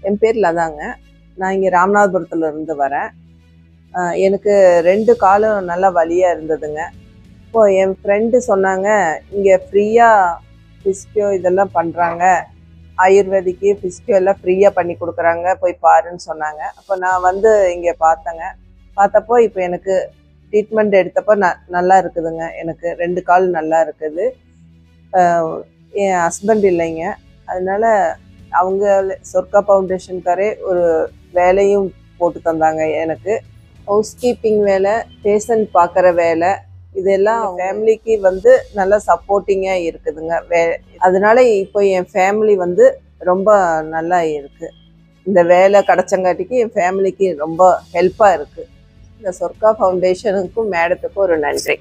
என் பேர் லதாங்க. நான் இங்கே ராமநாதபுரத்துல இருந்து வரேன். எனக்கு 2 காலும் நல்லா வலியாக இருந்ததுங்க. இப்போ என் ஃப்ரெண்டு சொன்னாங்க, இங்கே ஃப்ரீயாக ஃபிசியோ இதெல்லாம் பண்ணுறாங்க, ஆயுர்வேதிக்கு ஃபிசியோ எல்லாம் ஃப்ரீயாக பண்ணி கொடுக்குறாங்க, போய் பாருன்னு சொன்னாங்க. அப்போ நான் வந்து இங்கே பார்த்தேங்க. பார்த்தப்போ இப்போ எனக்கு ட்ரீட்மெண்ட் எடுத்தப்போ நல்லா இருக்குதுங்க. எனக்கு 2 கால் நல்லா இருக்குது. என் ஹஸ்பண்ட் இல்லைங்க, அதனால அவங்க சொர்க்கா ஃபவுண்டேஷன்காரே ஒரு வேலையும் போட்டு தந்தாங்க எனக்கு. ஹவுஸ் கீப்பிங் வேலை, பேஷண்ட் பார்க்குற வேலை, இதெல்லாம் ஃபேமிலிக்கு வந்து நல்லா சப்போர்ட்டிங்காக இருக்குதுங்க. அதனால இப்போ என் ஃபேமிலி வந்து ரொம்ப நல்லா இருக்குது. இந்த வேலை கிடச்சங்காட்டிக்கு என் ஃபேமிலிக்கு ரொம்ப ஹெல்ப்பாக இருக்குது. இந்த சொர்க்கா ஃபவுண்டேஷனுக்கும் மேடத்துக்கும் ஒரு நன்றி.